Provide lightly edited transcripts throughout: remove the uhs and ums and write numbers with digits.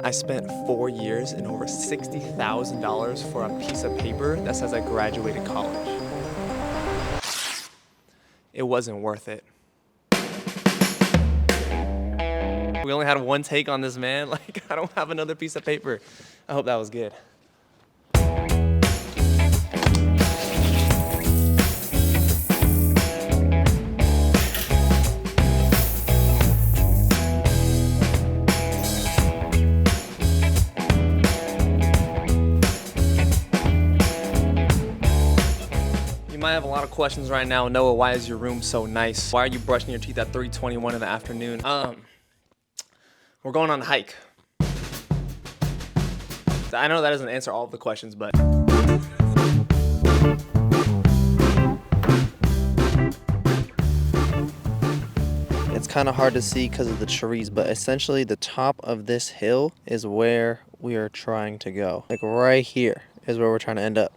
I spent 4 years and over $60,000 for a piece of paper that says I graduated college. It wasn't worth it. We only had one take on this, man. Like, I don't have another piece of paper. I hope that was good. You might have a lot of questions right now. Noah, why is your room so nice? Why are you brushing your teeth at 3:21 in the afternoon? We're going on a hike. I know that doesn't answer all of the questions, but it's kind of hard to see because of the trees, but essentially the top of this hill is where we are trying to go. Like right here is where we're trying to end up.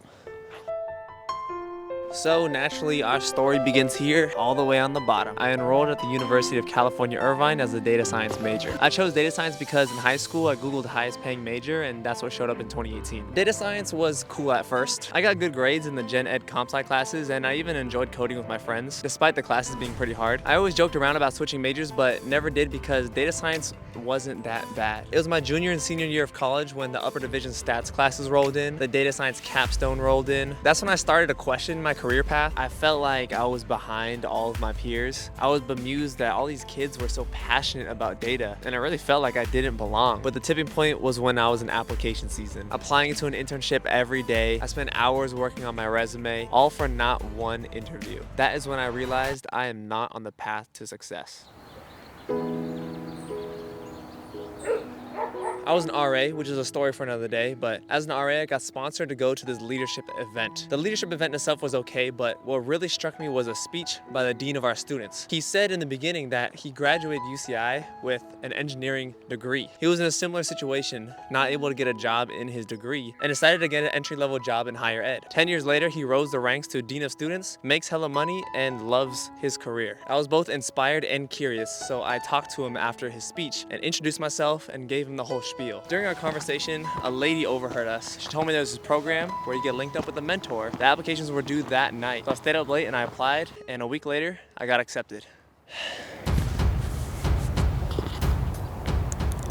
So naturally, our story begins here, all the way on the bottom. I enrolled at the University of California, Irvine as a data science major. I chose data science because in high school, I Googled highest paying major, and that's what showed up in 2018. Data science was cool at first. I got good grades in the Gen Ed Comp Sci classes, and I even enjoyed coding with my friends, despite the classes being pretty hard. I always joked around about switching majors, but never did because data science wasn't that bad. It was my junior and senior year of college when the upper division stats classes rolled in, the data science capstone rolled in. That's when I started to question my career path. I felt like I was behind all of my peers. I was bemused that all these kids were so passionate about data, and I really felt like I didn't belong. But the tipping point was when I was in application season, applying into an internship every day. I spent hours working on my resume, all for not one interview. That is when I realized I am not on the path to success. I was an RA, which is a story for another day, but as an RA, I got sponsored to go to this leadership event. The leadership event itself was okay, but what really struck me was a speech by the dean of our students. He said in the beginning that he graduated UCI with an engineering degree. He was in a similar situation, not able to get a job in his degree, and decided to get an entry-level job in higher ed. 10 years later, he rose the ranks to dean of students, makes hella money, and loves his career. I was both inspired and curious, so I talked to him after his speech and introduced myself and gave him the whole spiel. During our conversation, a lady overheard us. She told me there was this program where you get linked up with a mentor. The applications were due that night. So I stayed up late and I applied, and a week later, I got accepted.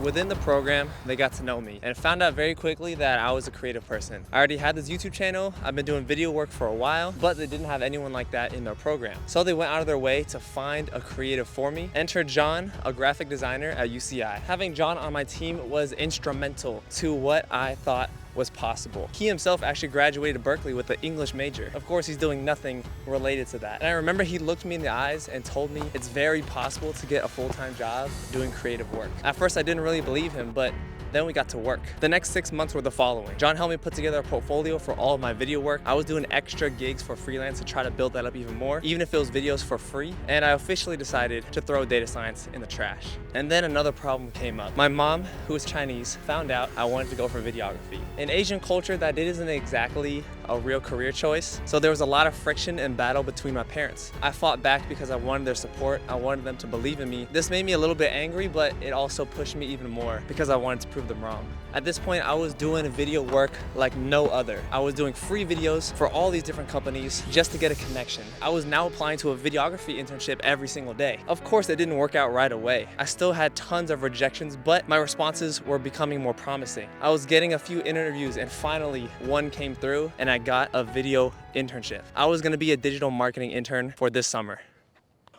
Within the program, they got to know me and found out very quickly that I was a creative person. I already had this YouTube channel, I've been doing video work for a while, but they didn't have anyone like that in their program. So they went out of their way to find a creative for me. Enter John, a graphic designer at UCI. Having John on my team was instrumental to what I thought was possible. He himself actually graduated Berkeley with an English major. Of course, he's doing nothing related to that. And I remember he looked me in the eyes and told me it's very possible to get a full-time job doing creative work. At first, I didn't really believe him, but then we got to work. The next 6 months were the following. John helped me put together a portfolio for all of my video work. I was doing extra gigs for freelance to try to build that up even more, even if it was videos for free. And I officially decided to throw data science in the trash. And then another problem came up. My mom, who is Chinese, found out I wanted to go for videography. In Asian culture, that isn't exactly a real career choice. So there was a lot of friction and battle between my parents. I fought back because I wanted their support. I wanted them to believe in me. This made me a little bit angry, but it also pushed me even more because I wanted to prove them wrong. At this point, I was doing video work like no other. I was doing free videos for all these different companies just to get a connection. I was now applying to a videography internship every single day. Of course, it didn't work out right away. I still had tons of rejections, but my responses were becoming more promising. I was getting a few interviews, and finally one came through and I got a video internship. I was gonna be a digital marketing intern for this summer.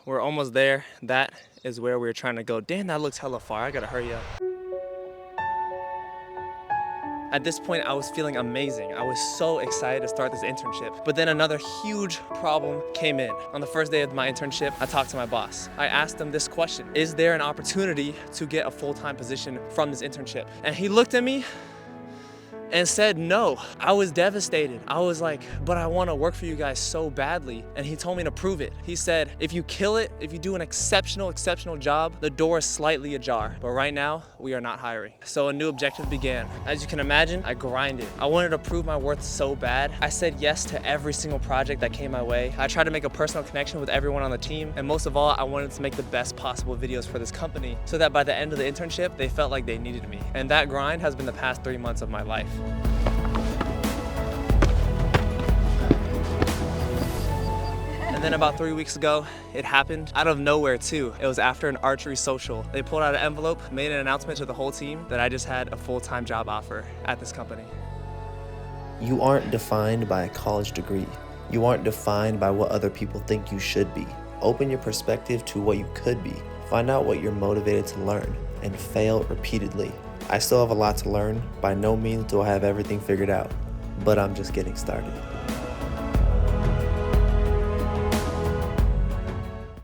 We're almost there. That is where we're trying to go. Damn, that looks hella far. I gotta hurry up. At this point, I was feeling amazing. I was so excited to start this internship. But then another huge problem came in. On the first day of my internship, I talked to my boss. I asked him this question: is there an opportunity to get a full-time position from this internship? And he looked at me and said no. I was devastated. I was like, but I want to work for you guys so badly. And he told me to prove it. He said, if you kill it, if you do an exceptional job, the door is slightly ajar. But right now, we are not hiring. So a new objective began. As you can imagine, I grinded. I wanted to prove my worth so bad. I said yes to every single project that came my way. I tried to make a personal connection with everyone on the team. And most of all, I wanted to make the best possible videos for this company so that by the end of the internship, they felt like they needed me. And that grind has been the past 3 months of my life. And then about 3 weeks ago, it happened out of nowhere too. It was after an archery social. They pulled out an envelope, made an announcement to the whole team that I just had a full-time job offer at this company. You aren't defined by a college degree. You aren't defined by what other people think you should be. Open your perspective to what you could be. Find out what you're motivated to learn and fail repeatedly. I still have a lot to learn. By no means do I have everything figured out, but I'm just getting started.